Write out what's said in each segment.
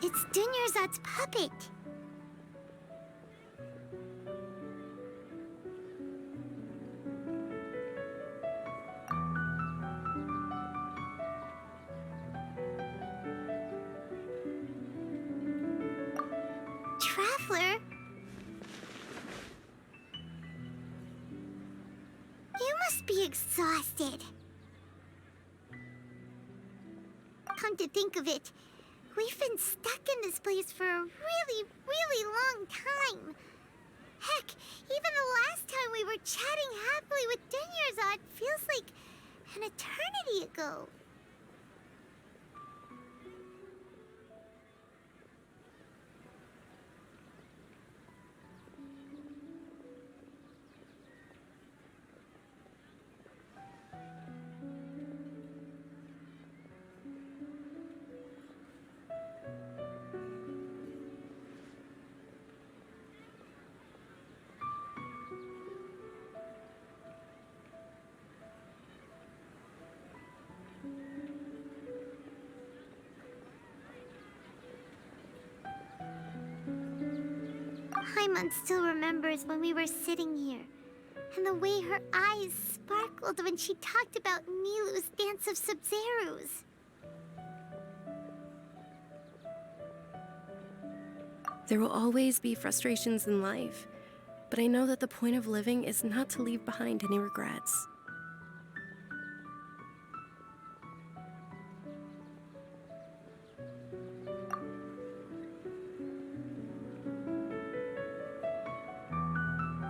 It's Dunyarzad's puppet. Traveler? You must be exhausted. Come to think of it, we've been stuck in this place for a really, really long time. Heck, even the last time we were chatting happily with Dunyarzad feels like an eternity ago. Paimon still remembers when we were sitting here, and the way her eyes sparkled when she talked about Nilou's Dance of Sub-Zerus. There will always be frustrations in life, but I know that the point of living is not to leave behind any regrets.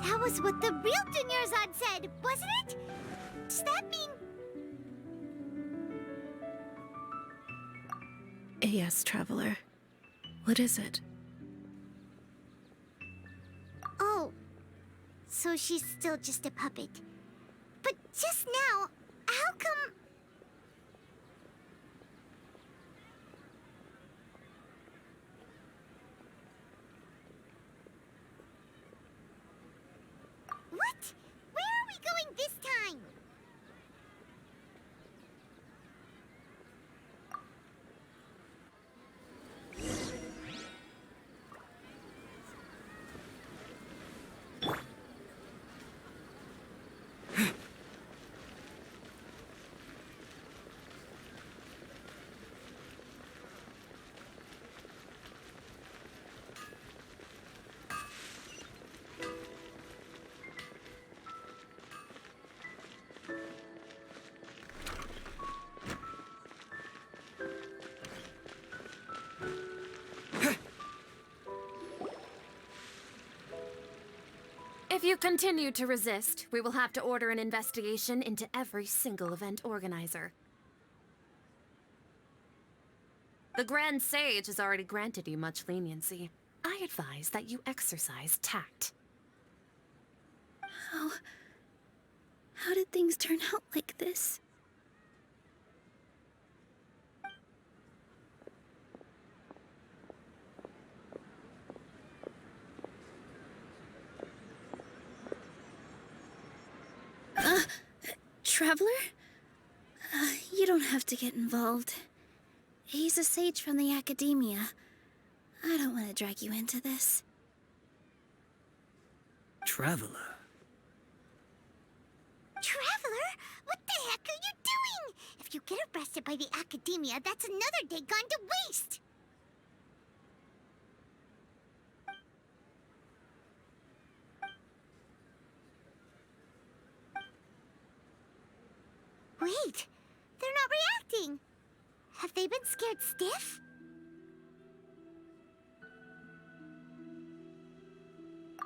That was what the real Dunyarzad said, wasn't it? Does that mean... Yes, Traveler. What is it? Oh, so she's still just a puppet. But just now, how come... What? Where are we going this time? If you continue to resist, we will have to order an investigation into every single event organizer. The Grand Sage has already granted you much leniency. I advise that you exercise tact. How did things turn out like this? Traveler? You don't have to get involved. He's a sage from the Academia. I don't want to drag you into this. Traveler? Traveler? What the heck are you doing? If you get arrested by the Academia, that's another day gone to waste! Wait, they're not reacting. Have they been scared stiff?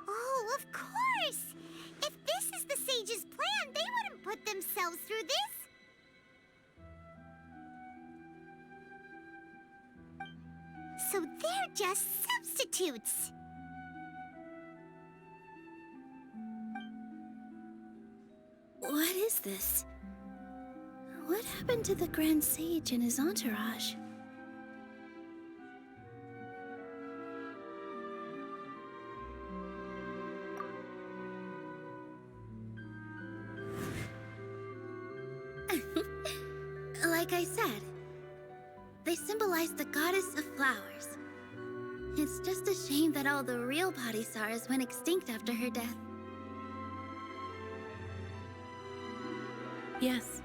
Oh, of course! If this is the Sage's plan, they wouldn't put themselves through this. So they're just substitutes. What is this? What happened to the Grand Sage and his entourage? Like I said, they symbolize the goddess of flowers. It's just a shame that all the real Padisaras went extinct after her death. Yes,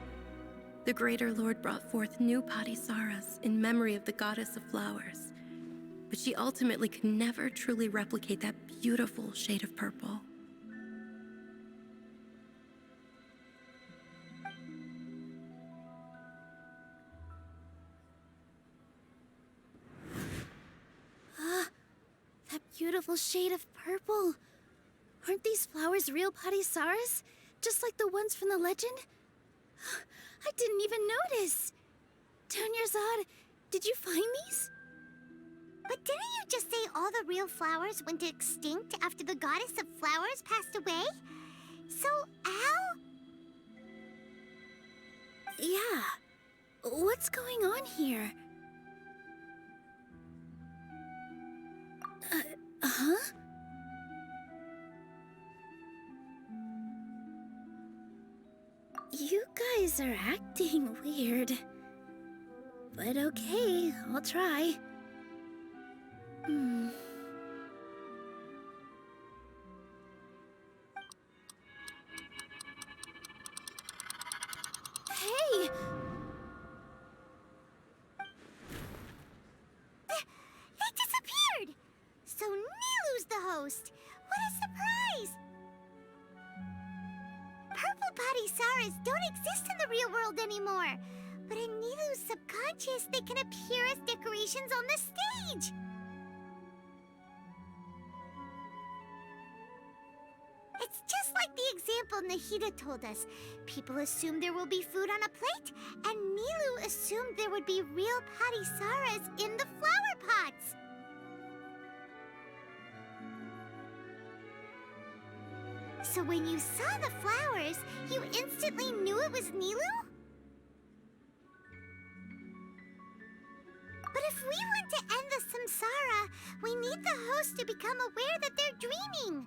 the Greater Lord brought forth new Padisaras in memory of the goddess of flowers, but she ultimately could never truly replicate that beautiful shade of purple. That beautiful shade of purple. Aren't these flowers real Padisaras? Just like the ones from the legend? I didn't even notice. Dunyarzad, did you find these? But didn't you just say all the real flowers went extinct after the goddess of flowers passed away? So, how? Yeah. What's going on here? Huh? You guys are acting weird. But okay, I'll try. Hey! It disappeared! So Nilu's the host. What a surprise! Purple Padisaras don't exist in the real world anymore. But in Nilu's subconscious, they can appear as decorations on the stage. It's just like the example Nahida told us. People assume there will be food on a plate, and Nilu assumed there would be real Padisaras in the flower pots. So when you saw the flowers, you instantly knew it was Nilu? But if we want to end the samsara, we need the host to become aware that they're dreaming.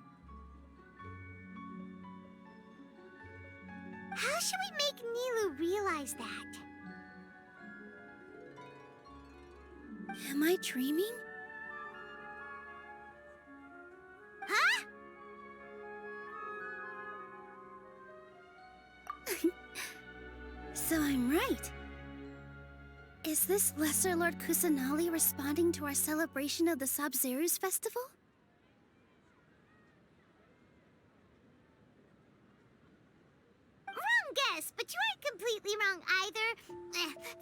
How should we make Nilu realize that? Am I dreaming? Huh? So I'm right. Is this Lesser Lord Kusanali responding to our celebration of the Sabzeruz festival? Wrong guess, but you aren't completely wrong either.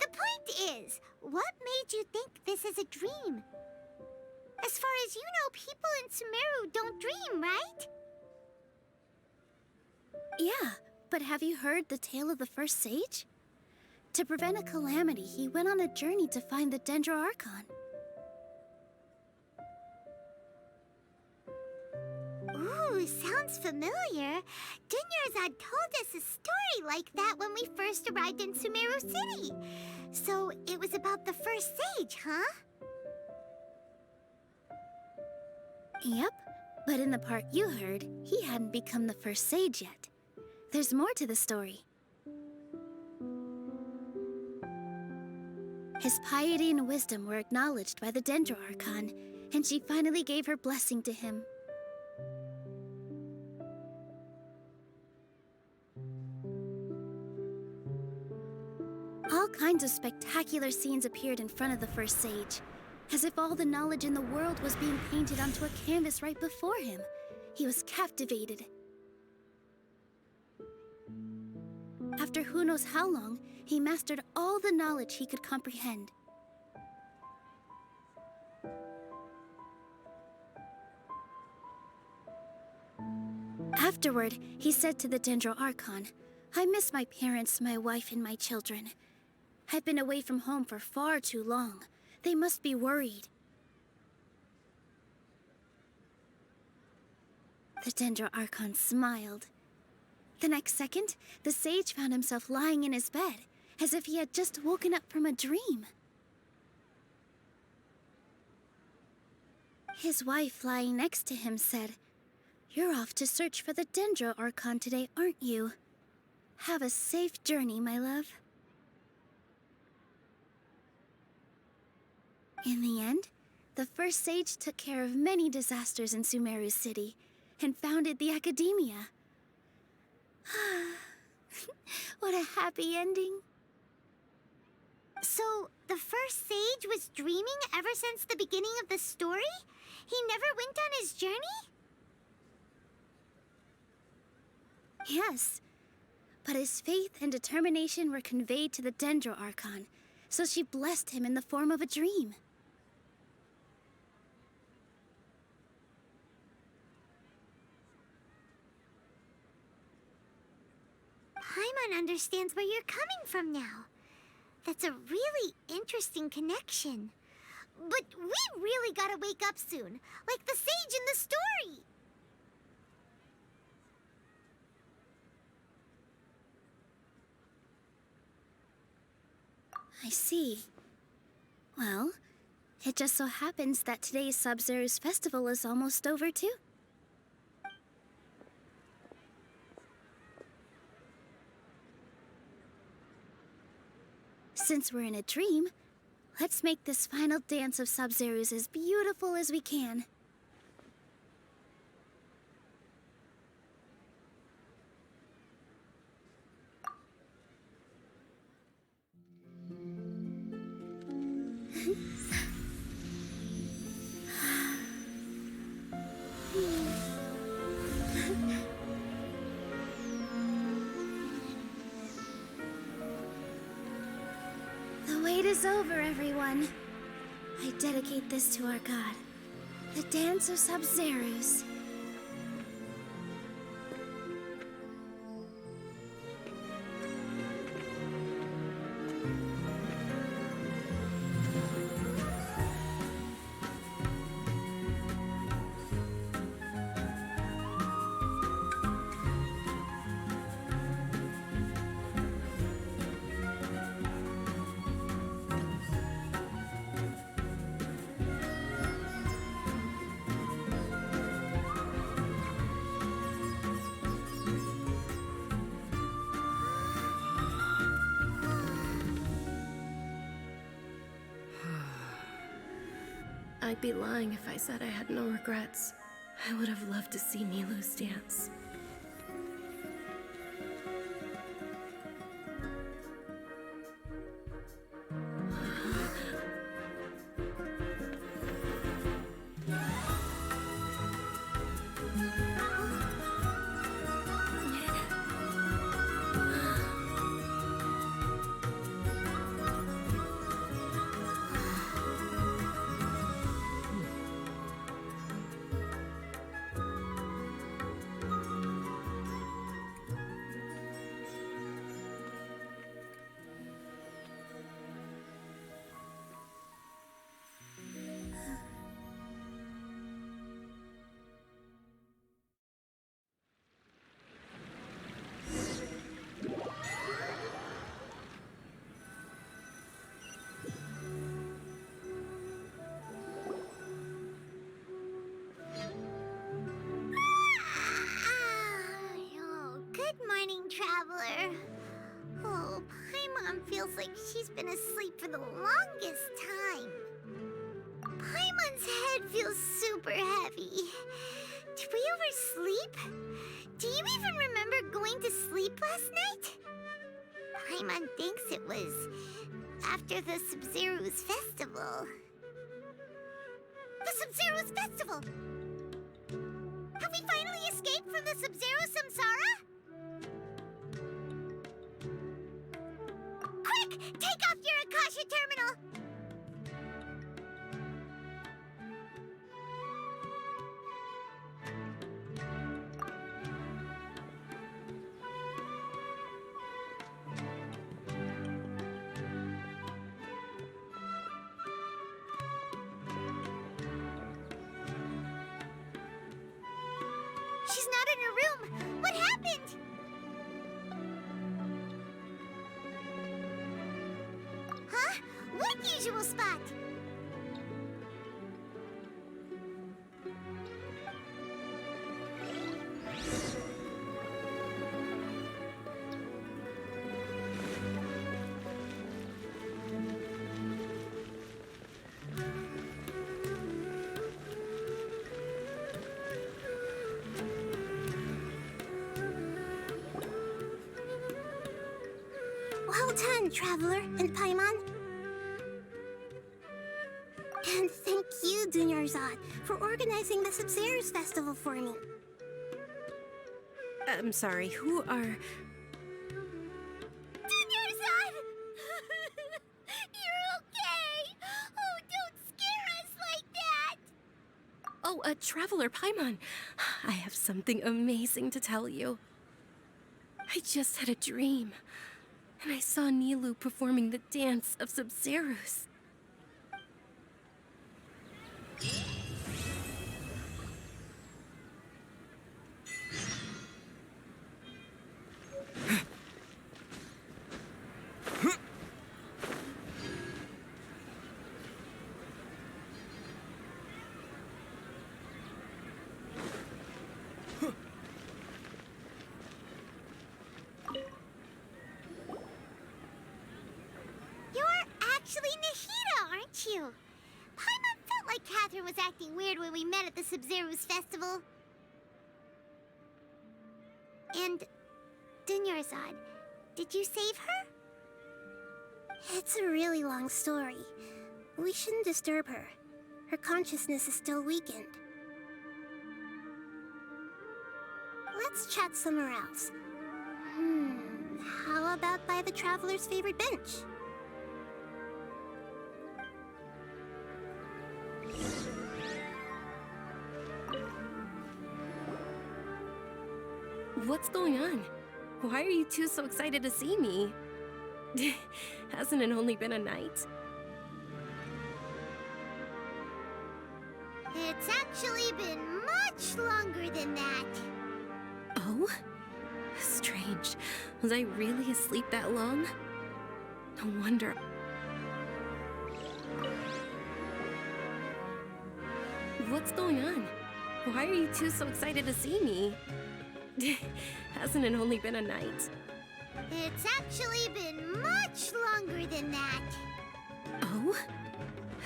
The point is, what made you think this is a dream? As far as you know, people in Sumeru don't dream, right? Yeah, but have you heard the tale of the first sage? To prevent a calamity, he went on a journey to find the Dendro Archon. Ooh, sounds familiar. Dunyarzad told us a story like that when we first arrived in Sumeru City. So it was about the first sage, huh? Yep, but in the part you heard, he hadn't become the first sage yet. There's more to the story. His piety and wisdom were acknowledged by the Dendro Archon, and she finally gave her blessing to him. All kinds of spectacular scenes appeared in front of the first sage, as if all the knowledge in the world was being painted onto a canvas right before him. He was captivated. After who knows how long, he mastered all the knowledge he could comprehend. Afterward, he said to the Dendro Archon, "I miss my parents, my wife, and my children. I've been away from home for far too long. They must be worried." The Dendro Archon smiled. The next second, the sage found himself lying in his bed, as if he had just woken up from a dream. His wife, lying next to him, said, "You're off to search for the Dendro Archon today, aren't you? Have a safe journey, my love." In the end, The first sage took care of many disasters in Sumeru City and founded the Academia. What a happy ending. So, the first sage was dreaming ever since the beginning of the story? He never went on his journey? Yes, but his faith and determination were conveyed to the Dendro Archon, so she blessed him in the form of a dream. Paimon understands where you're coming from now. That's a really interesting connection. But we really gotta wake up soon, like the sage in the story. I see. Well, it just so happens that today's Sub-Zero's festival is almost over, too. Since we're in a dream, let's make this final dance of Sub-Zero's as beautiful as we can. The wait is over, everyone. I dedicate this to our god, the Dance of Sub-Zeros. I'd be lying if I said I had no regrets. I would have loved to see Milu's dance. Oh, good morning, traveler. Oh, Paimon feels like she's been asleep for the longest time. Paimon's head feels super heavy. Did we oversleep? Do you even remember going to sleep last night? Paimon thinks it was after the Sub-Zero's festival. The Sub-Zero's festival! Have we finally escaped from the Sub-Zero Samsara? Quick! Take off your Akasha terminal! She's not in her room. What happened? Huh? What usual spot? again, Traveler and Paimon. And thank you, Dunyarzad, for organizing the Sabzeruz festival for me. I'm sorry, who are... Dunyarzad! You're okay! Oh, don't scare us like that! Oh, Traveler Paimon. I have something amazing to tell you. I just had a dream, and I saw Nilou performing the dance of Sabzeruz. Actually Nahida, aren't you? Paimon felt like Catherine was acting weird when we met at the Sabzeruz festival. And Dunyarzad, did you save her? It's a really long story. We shouldn't disturb her. Her consciousness is still weakened. Let's chat somewhere else. How about by the Traveler's favorite bench? What's going on? Why are you two so excited to see me? Hasn't it only been a night? It's actually been much longer than that. Oh? Strange. Was I really asleep that long? No wonder. What's going on? Why are you two so excited to see me? Hasn't it only been a night? It's actually been much longer than that. Oh?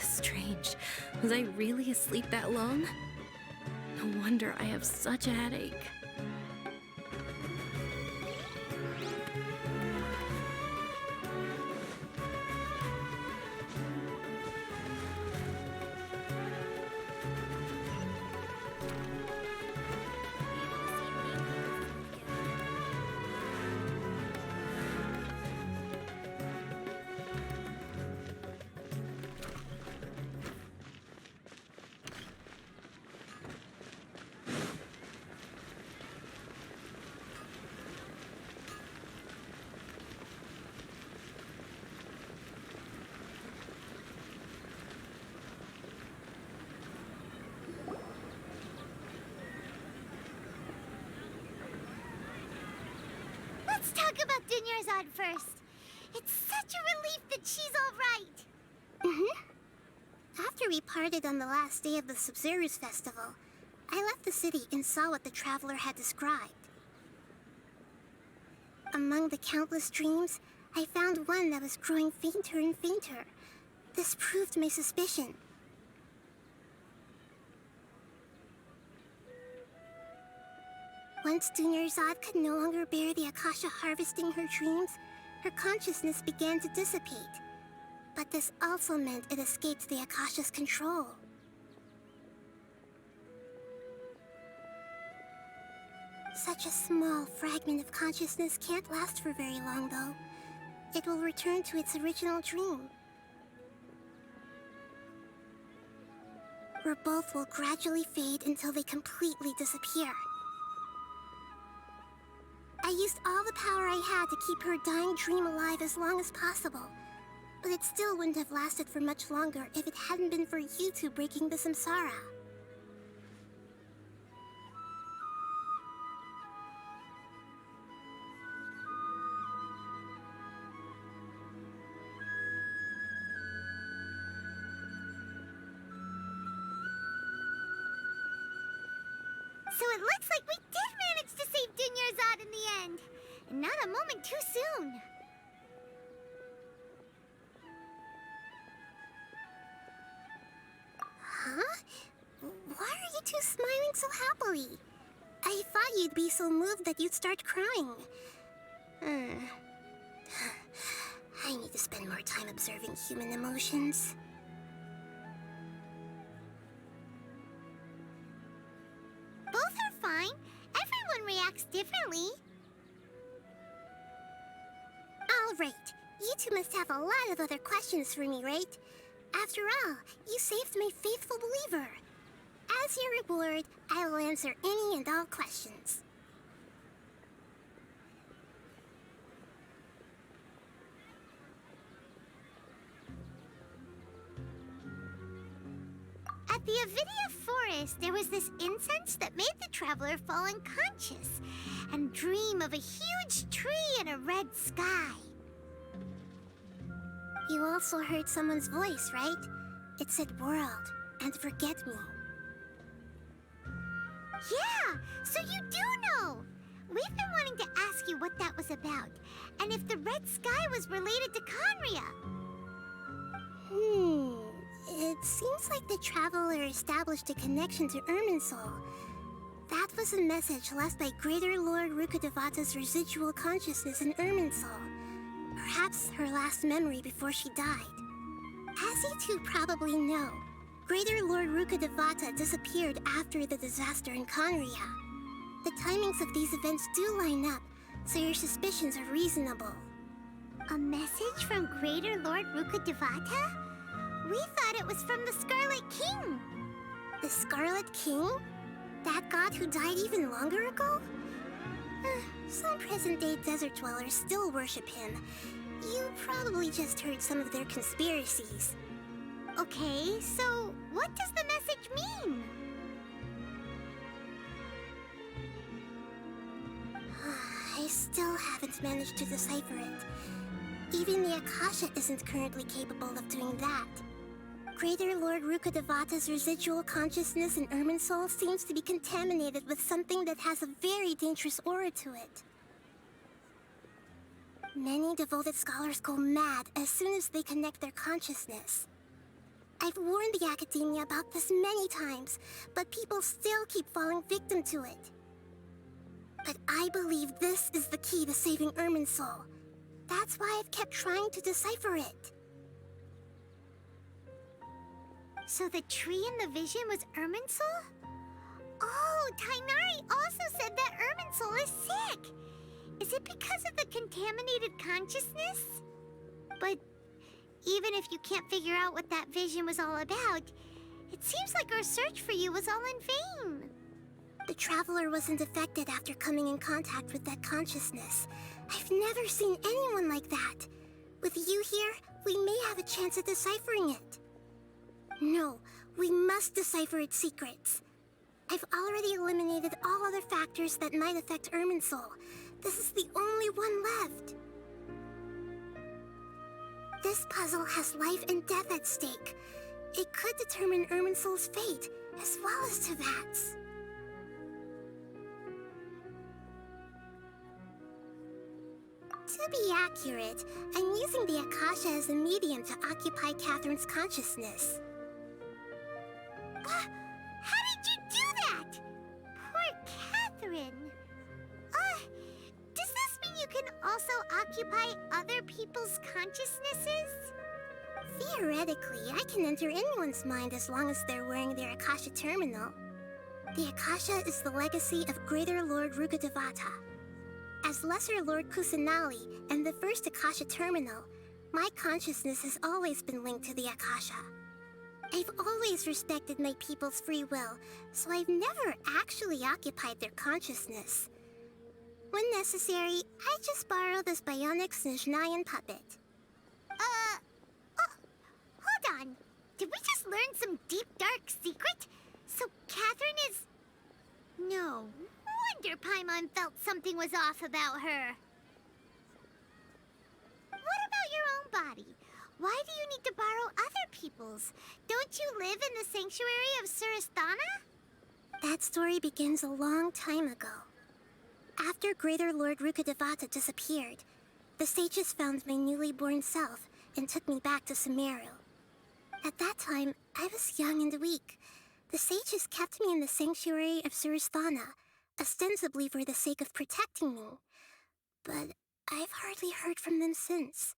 Strange. Was I really asleep that long? No wonder I have such a headache. Let's talk about Dunyarzad first. It's such a relief that she's all right. After we parted on the last day of the Sabzeruz festival, I left the city and saw what the Traveler had described. Among the countless dreams, I found one that was growing fainter and fainter. This proved my suspicion. Once Dunyarzad could no longer bear the Akasha harvesting her dreams, her consciousness began to dissipate. But this also meant it escaped the Akasha's control. Such a small fragment of consciousness can't last for very long, though. It will return to its original dream, where both will gradually fade until they completely disappear. I used all the power I had to keep her dying dream alive as long as possible. But it still wouldn't have lasted for much longer if it hadn't been for you two breaking the samsara. So it looks like we did manage to save Dunyarzad in the end. And not a moment too soon. Huh? Why are you two smiling so happily? I thought you'd be so moved that you'd start crying. I need to spend more time observing human emotions. Both are fine. Everyone reacts differently. All right. You two must have a lot of other questions for me, right? After all, you saved my faithful believer. As your reward, I will answer any and all questions. At the Avidia Forest, there was this incense that made the traveler fall unconscious and dream of a huge tree and a red sky. You also heard someone's voice, right? It said world and forget me. Yeah, so you do know! We've been wanting to ask you what that was about, and if the red sky was related to Conria. It seems like the traveler established a connection to Irminsul. That was a message left by Greater Lord Rukkhadevata's residual consciousness in Irminsul. Perhaps her last memory before she died. As you two probably know, Greater Lord Rukkhadevata disappeared after the disaster in Conria. The timings of these events do line up, so your suspicions are reasonable. A message from Greater Lord Rukkhadevata? We thought it was from the Scarlet King. The Scarlet King? That god who died even longer ago? Some present-day desert dwellers still worship him. You probably just heard some of their conspiracies. Okay, so what does the message mean? I still haven't managed to decipher it. Even the Akasha isn't currently capable of doing that. Greater Lord Rukkhadevata's residual consciousness in Irminsul seems to be contaminated with something that has a very dangerous aura to it. Many devoted scholars go mad as soon as they connect their consciousness. I've warned the academia about this many times, but people still keep falling victim to it. But I believe this is the key to saving Irminsul. That's why I've kept trying to decipher it. So the tree in the vision was Irminsul? Oh, Tighnari also said that Irminsul is sick. Is it because of the contaminated consciousness? But even if you can't figure out what that vision was all about, it seems like our search for you was all in vain. The traveler wasn't affected after coming in contact with that consciousness. I've never seen anyone like that. With you here, we may have a chance at deciphering it. No, we must decipher its secrets. I've already eliminated all other factors that might affect Irminsul. This is the only one left. This puzzle has life and death at stake. It could determine Irminsul's fate, as well as Teyvat's. To be accurate, I'm using the Akasha as a medium to occupy Catherine's consciousness. How did you do that? Poor Catherine. Does this mean you can also occupy other people's consciousnesses? Theoretically, I can enter anyone's mind as long as they're wearing their Akasha terminal. The Akasha is the legacy of Greater Lord Rukkhadevata. As Lesser Lord Kusanali and the first Akasha terminal, my consciousness has always been linked to the Akasha. I've always respected my people's free will, so I've never actually occupied their consciousness. When necessary, I just borrow this bionic Snezhnayan puppet. Hold on. Did we just learn some deep, dark secret? So Catherine is... No wonder Paimon felt something was off about her. What about your own body? Why do you need to borrow other people's? Don't you live in the sanctuary of Surasthana? That story begins a long time ago. After Greater Lord Rukkhadevata disappeared, the sages found my newly born self and took me back to Sumeru. At that time, I was young and weak. The sages kept me in the sanctuary of Surasthana, ostensibly for the sake of protecting me. But I've hardly heard from them since.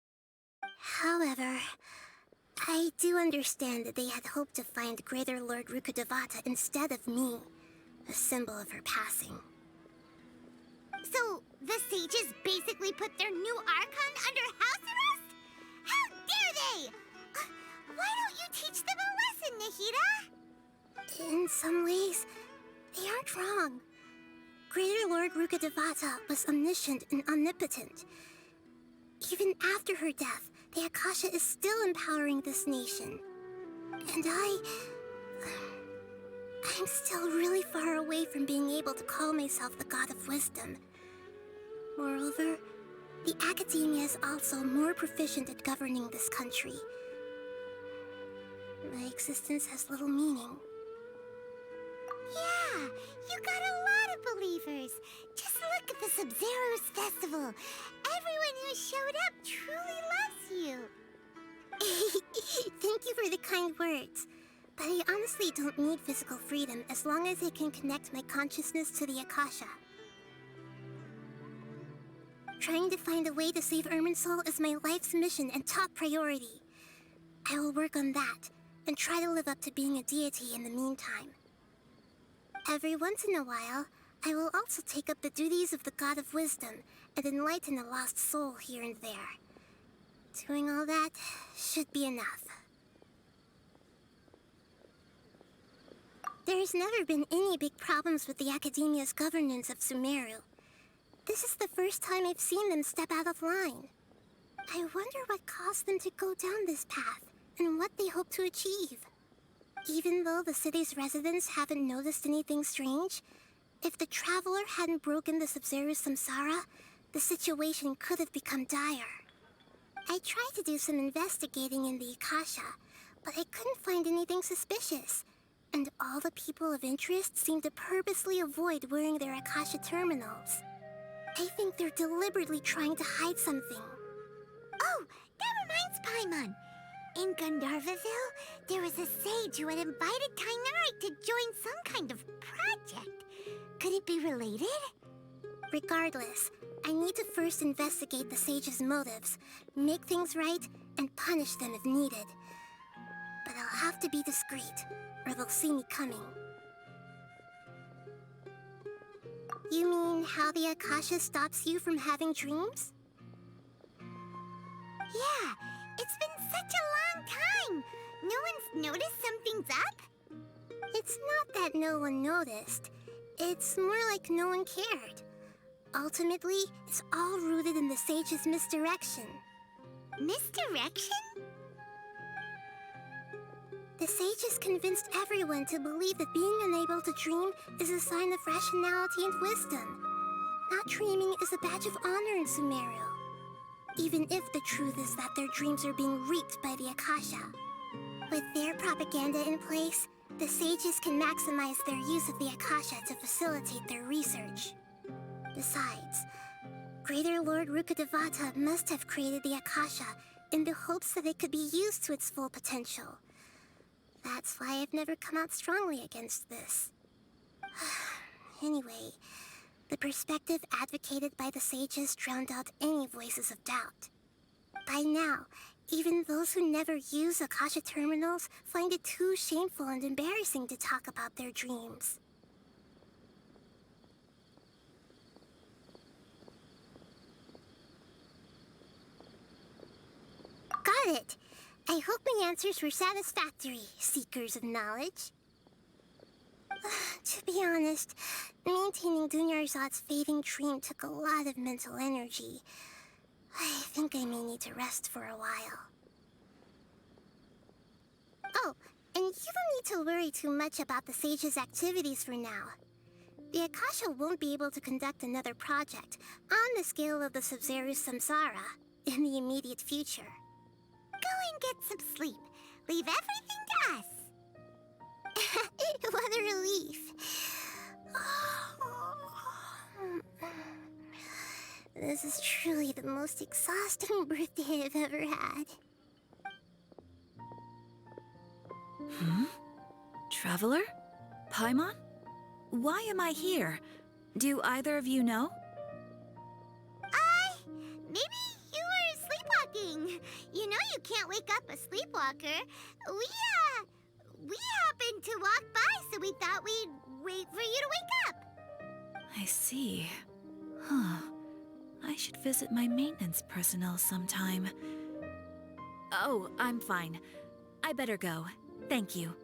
However, I do understand that they had hoped to find Greater Lord Rukkhadevata instead of me, a symbol of her passing. So, the sages basically put their new Archon under house arrest? How dare they! Why don't you teach them a lesson, Nahida? In some ways, they aren't wrong. Greater Lord Rukkhadevata was omniscient and omnipotent. Even after her death, the Akasha is still empowering this nation. And I'm still really far away from being able to call myself the God of Wisdom. Moreover, the Academia is also more proficient at governing this country. My existence has little meaning. Yeah, you got a lot of believers. Just look at the Sub-Zero's festival. Everyone who showed up truly loves you. Thank you for the kind words. But I honestly don't need physical freedom as long as I can connect my consciousness to the Akasha. Trying to find a way to save Irminsul is my life's mission and top priority. I will work on that, and try to live up to being a deity in the meantime. Every once in a while, I will also take up the duties of the God of Wisdom and enlighten a lost soul here and there. Doing all that should be enough. There's never been any big problems with the Academia's governance of Sumeru. This is the first time I've seen them step out of line. I wonder what caused them to go down this path, and what they hope to achieve. Even though the city's residents haven't noticed anything strange, if the Traveler hadn't broken the Sub-Zero Samsara, the situation could have become dire. I tried to do some investigating in the Akasha, but I couldn't find anything suspicious. And all the people of interest seem to purposely avoid wearing their Akasha terminals. I think they're deliberately trying to hide something. Oh, that reminds Paimon. In Gandharvaville, there was a sage who had invited Tighnari to join some kind of project. Could it be related? Regardless, I need to first investigate the sage's motives, make things right, and punish them if needed. But I'll have to be discreet, or they'll see me coming. You mean how the Akasha stops you from having dreams? Yeah, it's been such a long time. No one's noticed something's up? It's not that no one noticed. It's more like no one cared. Ultimately, it's all rooted in the sage's misdirection. Misdirection? The sages convinced everyone to believe that being unable to dream is a sign of rationality and wisdom. Not dreaming is a badge of honor in Sumeru. Even if the truth is that their dreams are being reaped by the Akasha. With their propaganda in place, the sages can maximize their use of the Akasha to facilitate their research. Besides, Greater Lord Rukkhadevata must have created the Akasha in the hopes that it could be used to its full potential. That's why I've never come out strongly against this. Anyway, the perspective advocated by the sages drowned out any voices of doubt. By now, even those who never use Akasha terminals find it too shameful and embarrassing to talk about their dreams. Got it! I hope my answers were satisfactory, seekers of knowledge. To be honest, maintaining Dunyarzad's fading dream took a lot of mental energy. I think I may need to rest for a while. Oh, and you don't need to worry too much about the sage's activities for now. The Akasha won't be able to conduct another project on the scale of the Sub-Zero Samsara in the immediate future. Go and get some sleep. Leave everything to us. What a relief. This is truly the most exhausting birthday I've ever had. Traveler? Paimon? Why am I here? Do either of you know? Maybe you were sleepwalking. Walker. We happened to walk by, so we thought we'd wait for you to wake up. I see. Huh. I should visit my maintenance personnel sometime. Oh, I'm fine. I better go. Thank you.